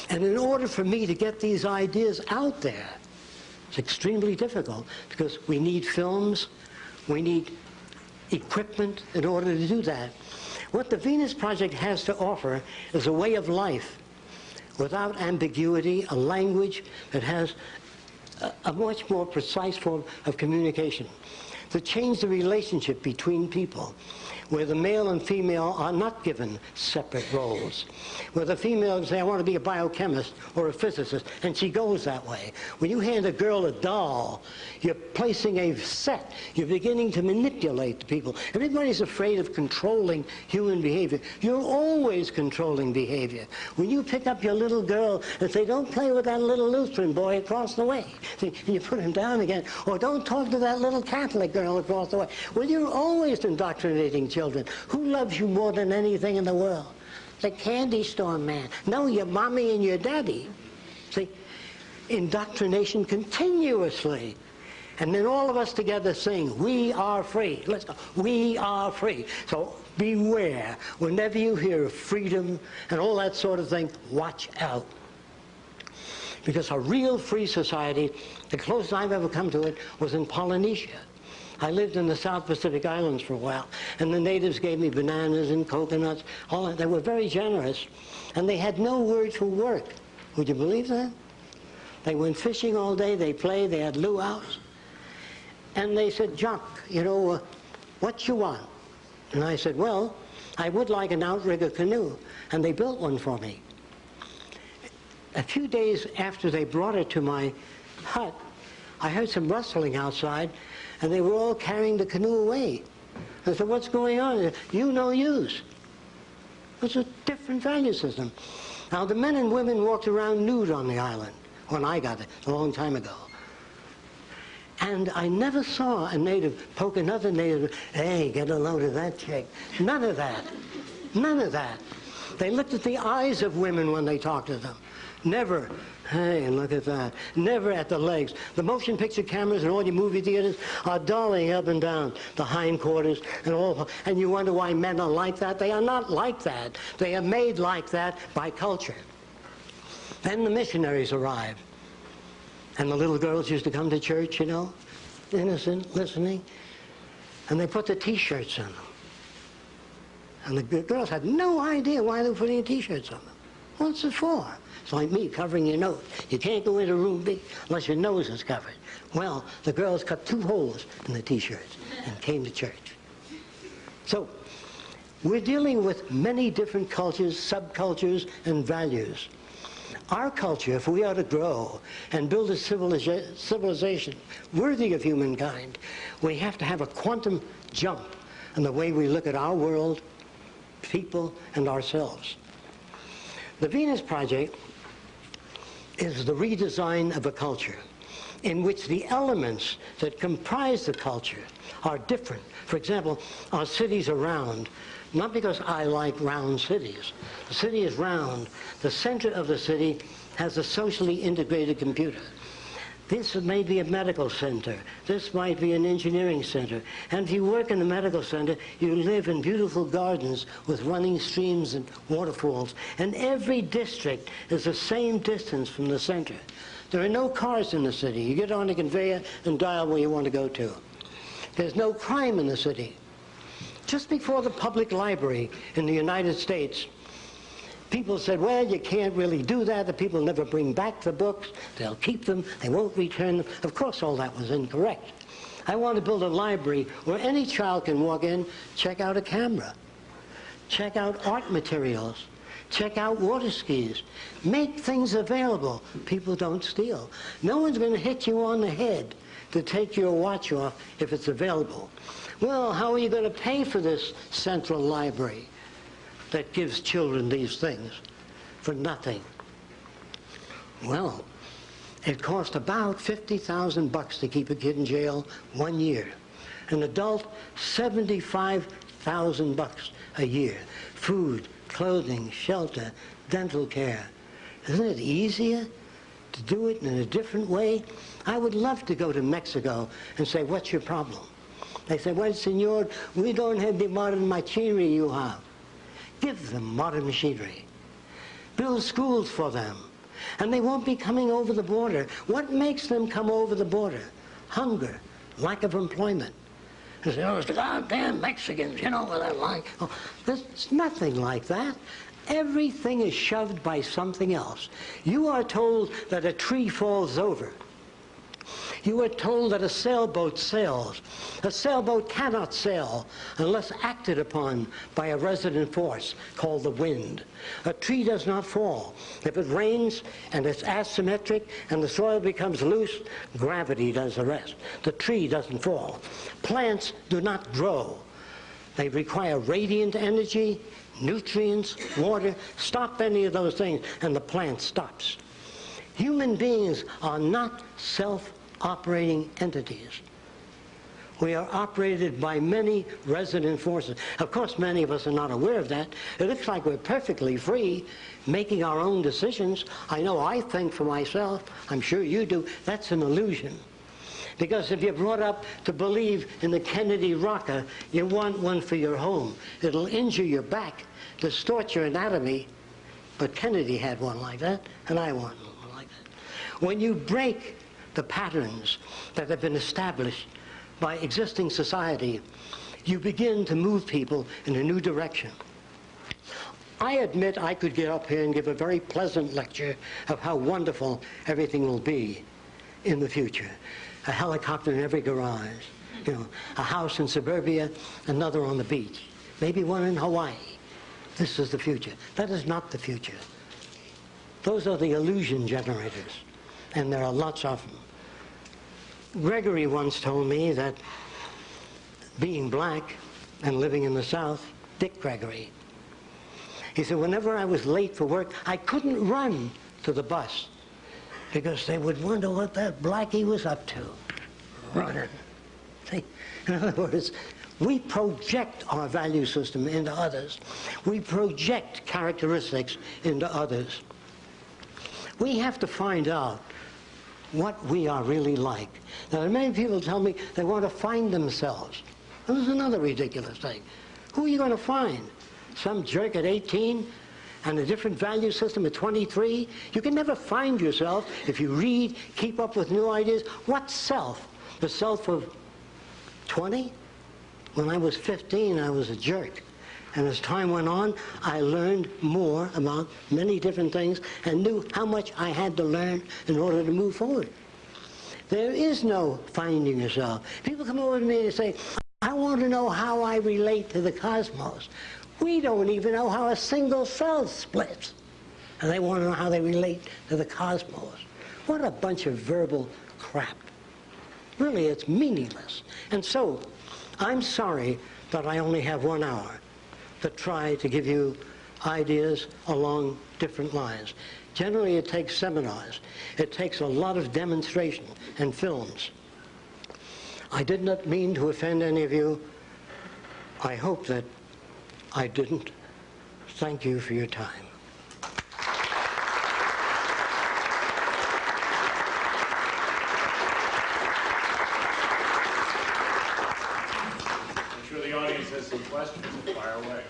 And in order for me to get these ideas out there, it's extremely difficult because we need films, we need equipment in order to do that. What the Venus Project has to offer is a way of life without ambiguity, a language that has a much more precise form of communication, to change the relationship between people, where the male and female are not given separate roles, where the female can say, I want to be a biochemist or a physicist, and she goes that way. When you hand a girl a doll, you're placing a set. You're beginning to manipulate the people. Everybody's afraid of controlling human behavior. You're always controlling behavior. When you pick up your little girl and say, don't play with that little Lutheran boy across the way, see, you put him down again, or don't talk to that little Catholic girl across the way. Well, you're always indoctrinating children. Who loves you more than anything in the world? The candy store man. No, your mommy and your daddy. See, indoctrination continuously. And then all of us together sing, we are free. Let's go. We are free. So beware. Whenever you hear of freedom and all that sort of thing, watch out. Because a real free society, the closest I've ever come to it, was in Polynesia. I lived in the South Pacific Islands for a while, and the natives gave me bananas and coconuts. All that. They were very generous, and they had no word for work. Would you believe that? They went fishing all day, they played, they had luau's. And they said, Jacque, you know, what you want? And I said, well, I would like an outrigger canoe. And they built one for me. A few days after they brought it to my hut, I heard some rustling outside, and they were all carrying the canoe away. I said, what's going on? Said, you no use. It's a different value system. Now, the men and women walked around nude on the island when I got it, a long time ago. And I never saw a native poke another native, hey, get a load of that chick. None of that. None of that. They looked at the eyes of women when they talked to them. Never, hey, look at that. Never at the legs. The motion picture cameras in all your movie theaters are dollying up and down the hindquarters and all. And you wonder why men are like that? They are not like that. They are made like that by culture. Then the missionaries arrived. And the little girls used to come to church, you know, innocent, listening. And they put the T-shirts on them. And the girls had no idea why they were putting T-shirts on them. What's it for? It's like me covering your nose. You can't go into a room big unless your nose is covered. Well, the girls cut 2 holes in the T-shirts and came to church. So, we're dealing with many different cultures, subcultures, and values. Our culture, if we are to grow and build a civilization worthy of humankind, we have to have a quantum jump in the way we look at our world, people, and ourselves. The Venus Project is the redesign of a culture in which the elements that comprise the culture are different. For example, our cities are round, not because I like round cities. The city is round. The center of the city has a socially integrated computer. This may be a medical center. This might be an engineering center. And if you work in the medical center, you live in beautiful gardens with running streams and waterfalls. And every district is the same distance from the center. There are no cars in the city. You get on the conveyor and dial where you want to go to. There's no crime in the city. Just before the public library in the United States, people said, well, you can't really do that. The people never bring back the books. They'll keep them. They won't return them. Of course, all that was incorrect. I want to build a library where any child can walk in, check out a camera, check out art materials, check out water skis, make things available. People don't steal. No one's going to hit you on the head to take your watch off if it's available. Well, how are you going to pay for this central library that gives children these things for nothing? Well, it cost about $50,000 to keep a kid in jail 1 year. An adult, $75,000 a year. Food, clothing, shelter, dental care. Isn't it easier to do it in a different way? I would love to go to Mexico and say, what's your problem? They say, well, senor, we don't have the modern machinery you have. Give them modern machinery. Build schools for them. And they won't be coming over the border. What makes them come over the border? Hunger, lack of employment. They say, oh, it's the goddamn Mexicans, you know what they're like. Oh, there's nothing like that. Everything is shoved by something else. You are told that a tree falls over. You are told that a sailboat sails. A sailboat cannot sail unless acted upon by a resident force called the wind. A tree does not fall. If it rains and it's asymmetric and the soil becomes loose, gravity does the rest. The tree doesn't fall. Plants do not grow. They require radiant energy, nutrients, water. Stop any of those things and the plant stops. Human beings are not self-operating entities. We are operated by many resident forces. Of course, many of us are not aware of that. It looks like we're perfectly free, making our own decisions. I know I think for myself. I'm sure you do. That's an illusion. Because if you're brought up to believe in the Kennedy rocker, you want one for your home. It'll injure your back, distort your anatomy. But Kennedy had one like that, and I want one like that. When you break the patterns that have been established by existing society, you begin to move people in a new direction. I admit I could get up here and give a very pleasant lecture of how wonderful everything will be in the future. A helicopter in every garage, you know, a house in suburbia, another on the beach, maybe one in Hawaii. This is the future. That is not the future. Those are the illusion generators, and there are lots of them. Gregory once told me that being black and living in the South, Dick Gregory, he said, whenever I was late for work, I couldn't run to the bus because they would wonder what that blackie was up to, running. See? In other words, we project our value system into others. We project characteristics into others. We have to find out what we are really like. Now, many people tell me they want to find themselves. This is another ridiculous thing. Who are you going to find? Some jerk at 18 and a different value system at 23? You can never find yourself if you read, keep up with new ideas. What self? The self of 20? When I was 15, I was a jerk. And as time went on, I learned more about many different things and knew how much I had to learn in order to move forward. There is no finding yourself. People come over to me and say, I want to know how I relate to the cosmos. We don't even know how a single cell splits. And they want to know how they relate to the cosmos. What a bunch of verbal crap. Really, it's meaningless. And so, I'm sorry that I only have 1 hour to try to give you ideas along different lines. Generally, it takes seminars. It takes a lot of demonstration and films. I did not mean to offend any of you. I hope that I didn't. Thank you for your time. I'm sure the audience has some questions. Fire away.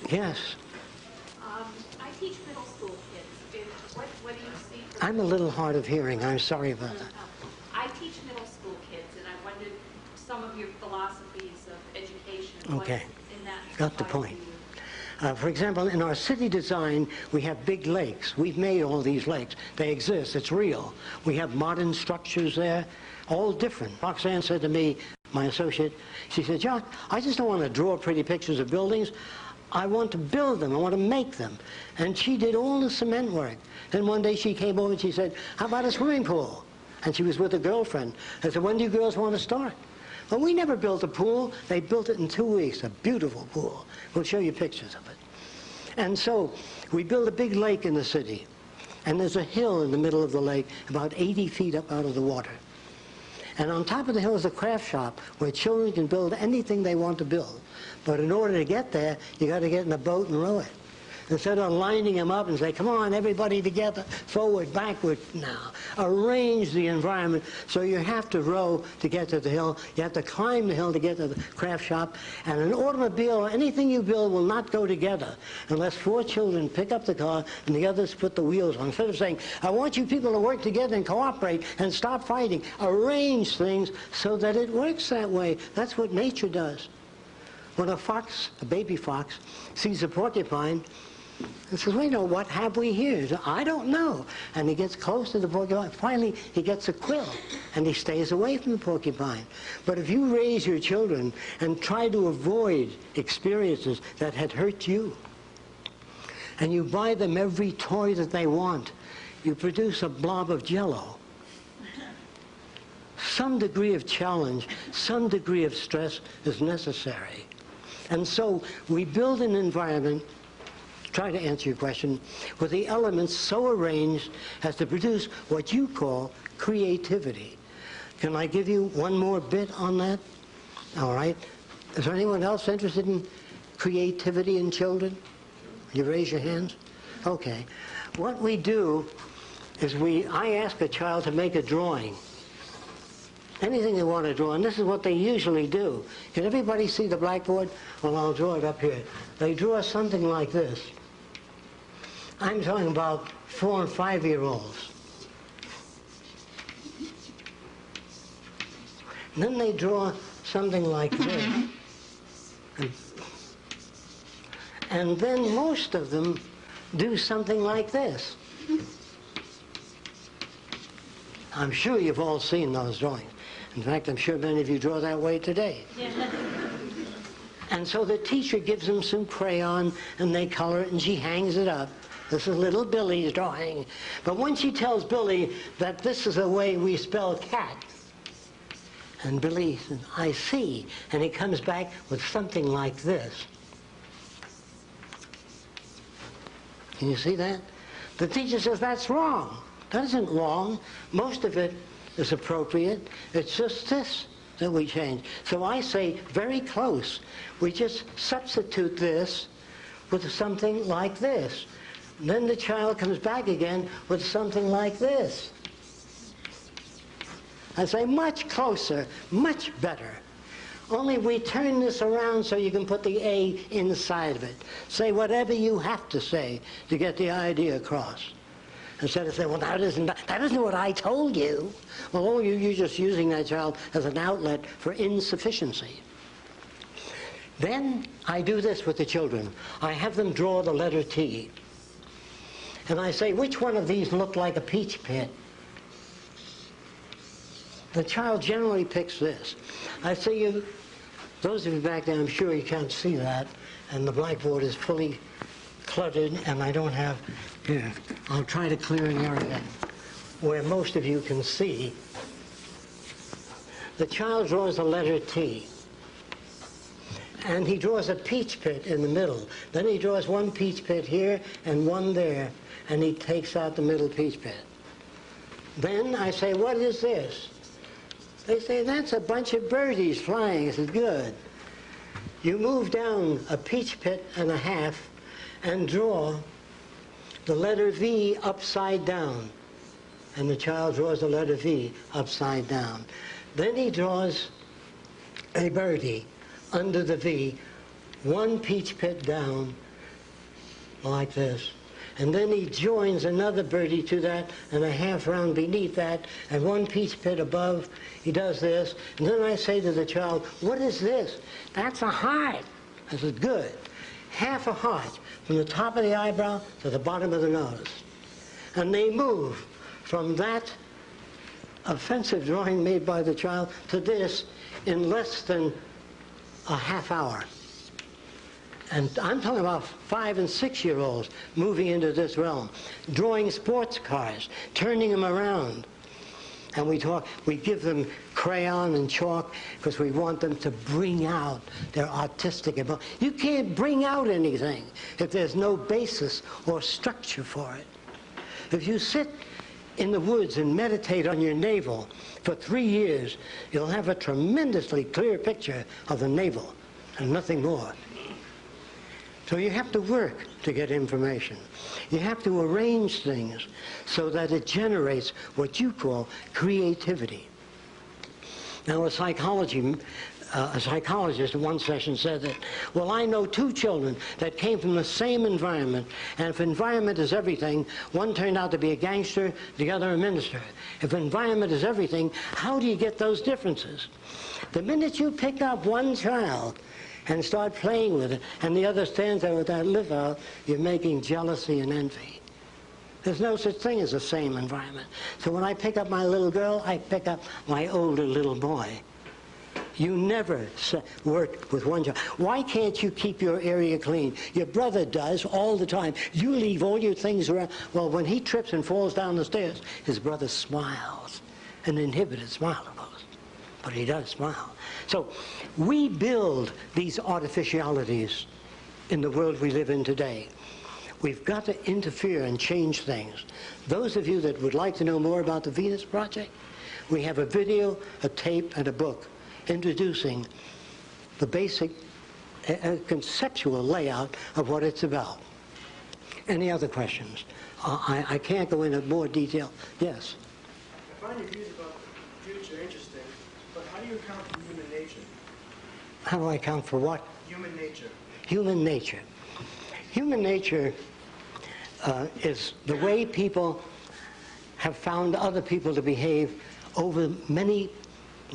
Yes. I teach middle school kids. What do you see? I'm a little hard of hearing. I'm sorry about that. I teach middle school kids, and I wondered some of your philosophies of education. Okay. In that Got the applies point. to you. For example, in our city design, we have big lakes. We've made all these lakes. They exist. It's real. We have modern structures there, all different. Roxanne said to me, my associate, she said, Jacque, I just don't want to draw pretty pictures of buildings. I want to build them. I want to make them. And she did all the cement work. Then one day she came over and she said, how about a swimming pool? And she was with a girlfriend. I said, when do you girls want to start? Well, we never built a pool. They built it in 2 weeks, a beautiful pool. We'll show you pictures of it. And so we built a big lake in the city. And there's a hill in the middle of the lake, about 80 feet up out of the water. And on top of the hill is a craft shop where children can build anything they want to build. But in order to get there, you got to get in a boat and row it. Instead of lining them up and say, come on, everybody together, forward, backward now. Arrange the environment so you have to row to get to the hill. You have to climb the hill to get to the craft shop. And an automobile or anything you build will not go together unless 4 children pick up the car and the others put the wheels on. Instead of saying, I want you people to work together and cooperate and stop fighting, arrange things so that it works that way. That's what nature does. When a fox, a baby fox, sees a porcupine, and says, wait, no, what have we here? He says, I don't know. And he gets close to the porcupine. Finally, he gets a quill, and he stays away from the porcupine. But if you raise your children and try to avoid experiences that had hurt you, and you buy them every toy that they want, you produce a blob of Jell-O. Some degree of challenge, some degree of stress is necessary. And so we build an environment, try to answer your question, with the elements so arranged as to produce what you call creativity. Can I give you one more bit on that? All right. Is there anyone else interested in creativity in children? You raise your hands? Okay. What we do is I ask a child to make a drawing. Anything they want to draw, and this is what they usually do. Can everybody see the blackboard? Well, I'll draw it up here. They draw something like this. I'm talking about 4- and 5-year-olds. And then they draw something like this. And then most of them do something like this. I'm sure you've all seen those drawings. In fact, I'm sure many of you draw that way today. And so the teacher gives them some crayon, and they color it, and she hangs it up. This is little Billy's drawing. But when she tells Billy that this is the way we spell cat, and Billy says, I see, and he comes back with something like this. Can you see that? The teacher says, that's wrong. That isn't wrong. Most of it is appropriate. It's just this that we change. So I say very close. We just substitute this with something like this. And then the child comes back again with something like this. I say, much closer, much better. Only we turn this around so you can put the A inside of it. Say whatever you have to say to get the idea across. Instead of saying, well, that isn't what I told you. Well, you're just using that child as an outlet for insufficiency. Then I do this with the children. I have them draw the letter T. And I say, which one of these look like a peach pit? The child generally picks this. I say, those of you back there, I'm sure you can't see that, and the blackboard is fully cluttered, and I don't have, here, I'll try to clear an area where most of you can see. The child draws the letter T, and he draws a peach pit in the middle. Then he draws one peach pit here and one there, and he takes out the middle peach pit. Then I say, what is this? They say, that's a bunch of birdies flying. I said, good. You move down a peach pit and a half and draw the letter V upside down. And the child draws the letter V upside down. Then he draws a birdie under the V, one peach pit down, like this. And then he joins another birdie to that and a half round beneath that and one peach pit above. He does this. And then I say to the child, what is this? That's a heart. I said, good. Half a heart from the top of the eyebrow to the bottom of the nose. And they move from that offensive drawing made by the child to this in less than a half hour. And I'm talking about 5- and 6-year-olds moving into this realm, drawing sports cars, turning them around. And we give them crayon and chalk because we want them to bring out their artistic ability. You can't bring out anything if there's no basis or structure for it. If you sit in the woods and meditate on your navel for 3 years, you'll have a tremendously clear picture of the navel and nothing more. So you have to work to get information. You have to arrange things so that it generates what you call creativity. Now, a psychologist in one session said that, well, I know 2 children that came from the same environment, and if environment is everything, one turned out to be a gangster, the other a minister. If environment is everything, how do you get those differences? The minute you pick up one child and start playing with it, and the other stands there with that lip out, you're making jealousy and envy. There's no such thing as the same environment. So when I pick up my little girl, I pick up my older little boy. You never work with one child. Why can't you keep your area clean? Your brother does all the time. You leave all your things around. Well, when he trips and falls down the stairs, his brother smiles. An inhibited smile, of course. But he does smile. So we build these artificialities in the world we live in today. We've got to interfere and change things. Those of you that would like to know more about the Venus Project, we have a video, a tape, and a book introducing the basic conceptual layout of what it's about. Any other questions? I can't go into more detail. Yes? I find your views about the future interesting, but how do you account for human nature? How do I account for what? Human nature. Human nature. Human nature is the way people have found other people to behave over many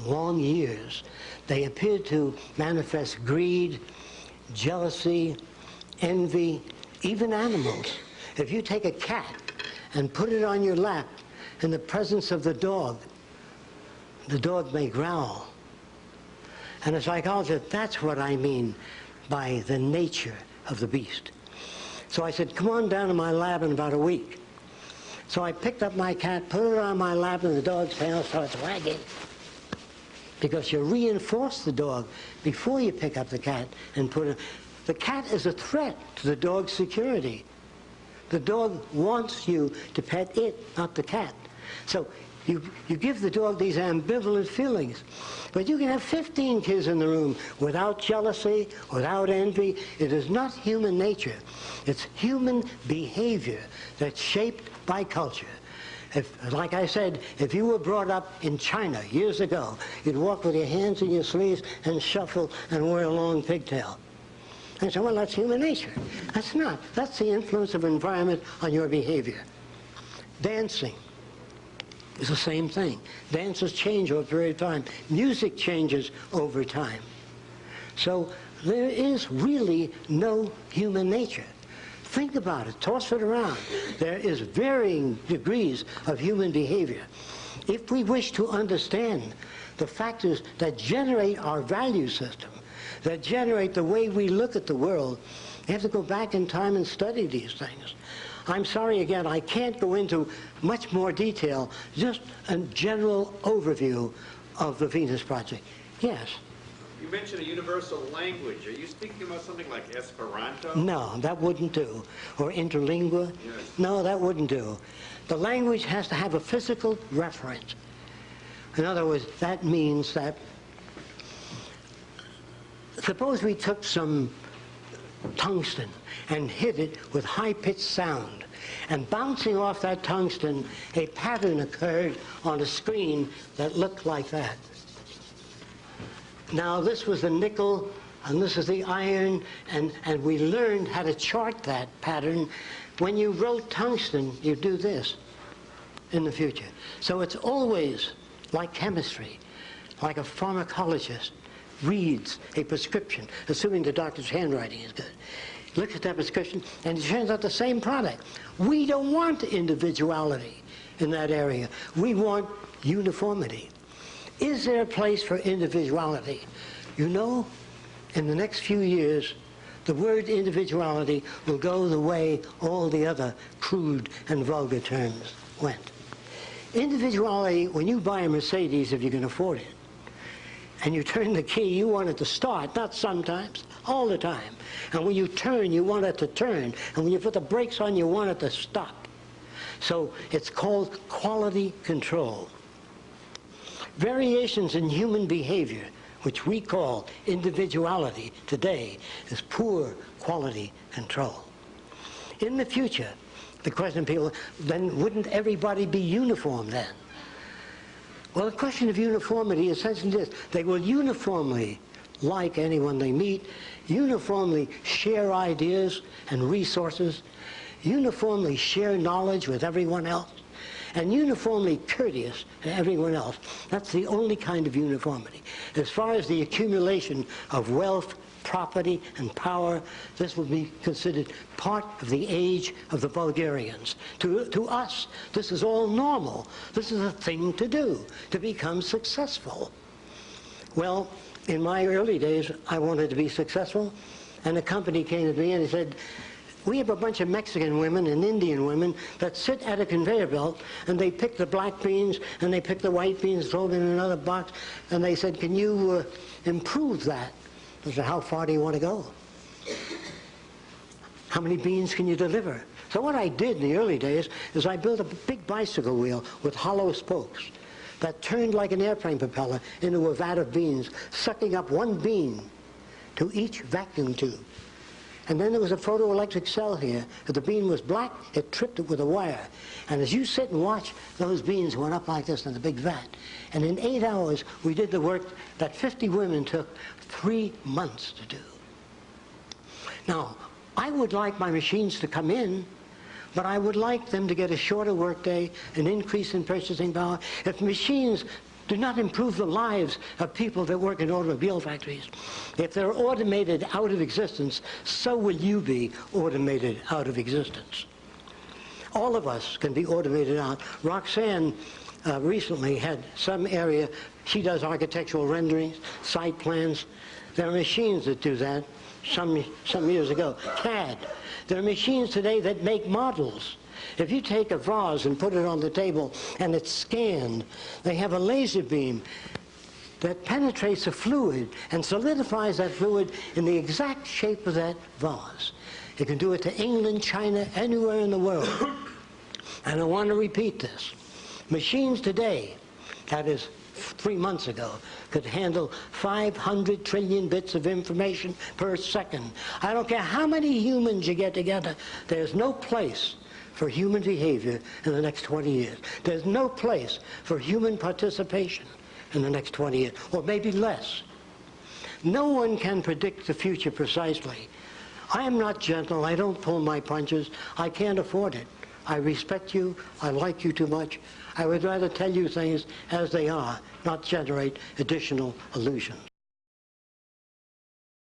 long years. They appear to manifest greed, jealousy, envy, even animals. If you take a cat and put it on your lap in the presence of the dog may growl. And a psychologist, that's what I mean by the nature of the beast. So I said, come on down to my lab in about a week. So I picked up my cat, put it on my lap, and the dog's tail starts wagging. Because you reinforce the dog before you pick up the cat and put it. The cat is a threat to the dog's security. The dog wants you to pet it, not the cat. So You give the dog these ambivalent feelings. But you can have 15 kids in the room without jealousy, without envy. It is not human nature. It's human behavior that's shaped by culture. Like I said, if you were brought up in China years ago, you'd walk with your hands in your sleeves and shuffle and wear a long pigtail. And so, well, that's human nature. That's not. That's the influence of environment on your behavior. Dancing is the same thing. Dances change over a period of time. Music changes over time. So there is really no human nature. Think about it. Toss it around. There is varying degrees of human behavior. If we wish to understand the factors that generate our value system, that generate the way we look at the world, you have to go back in time and study these things. I'm sorry, again, I can't go into much more detail, just a general overview of the Venus Project. Yes? You mentioned a universal language. Are you speaking about something like Esperanto? No, that wouldn't do. Or interlingua? Yes. No, that wouldn't do. The language has to have a physical reference. In other words, that means that, suppose we took some tungsten and hit it with high-pitched sound, and bouncing off that tungsten, a pattern occurred on a screen that looked like that. Now, this was the nickel, and this is the iron, and we learned how to chart that pattern. When you wrote tungsten, you do this in the future. So it's always like chemistry, like a pharmacologist reads a prescription, assuming the doctor's handwriting is good. Looks at that prescription, and it turns out the same product. We don't want individuality in that area. We want uniformity. Is there a place for individuality? You know, in the next few years, the word individuality will go the way all the other crude and vulgar terms went. Individuality, when you buy a Mercedes, if you can afford it, and you turn the key, you want it to start, not sometimes, all the time. And when you turn, you want it to turn. And when you put the brakes on, you want it to stop. So it's called quality control. Variations in human behavior, which we call individuality today, is poor quality control. In the future, the question of people, then wouldn't everybody be uniform then? Well, the question of uniformity is essentially this. They will uniformly like anyone they meet, uniformly share ideas and resources, uniformly share knowledge with everyone else, and uniformly courteous to everyone else. That's the only kind of uniformity. As far as the accumulation of wealth, property, and power, this will be considered part of the age of the Bulgarians. To us, this is all normal. This is a thing to do, to become successful. Well, in my early days, I wanted to be successful, and a company came to me and he said, we have a bunch of Mexican women and Indian women that sit at a conveyor belt, and they pick the black beans, and they pick the white beans, throw them in another box, and they said, can you improve that? I said, how far do you want to go? How many beans can you deliver? So what I did in the early days is I built a big bicycle wheel with hollow spokes that turned like an airplane propeller into a vat of beans, sucking up one bean to each vacuum tube. And then there was a photoelectric cell here. If the bean was black, it tripped it with a wire. And as you sit and watch, those beans went up like this in the big vat. And in 8 hours, we did the work that 50 women took 3 months to do. Now, I would like my machines to come in, but I would like them to get a shorter workday, an increase in purchasing power. If machines do not improve the lives of people that work in automobile factories, if they're automated out of existence, so will you be automated out of existence. All of us can be automated out. Roxanne recently had some area, she does architectural renderings, site plans. There are machines that do that some years ago. CAD. There are machines today that make models. If you take a vase and put it on the table and it's scanned, they have a laser beam that penetrates a fluid and solidifies that fluid in the exact shape of that vase. You can do it to England, China, anywhere in the world. And I want to repeat this. Machines today, that is 3 months ago, could handle 500 trillion bits of information per second. I don't care how many humans you get together, there's no place for human behavior in the next 20 years. There's no place for human participation in the next 20 years, or maybe less. No one can predict the future precisely. I am not gentle, I don't pull my punches, I can't afford it. I respect you, I like you too much. I would rather tell you things as they are, not generate additional illusions.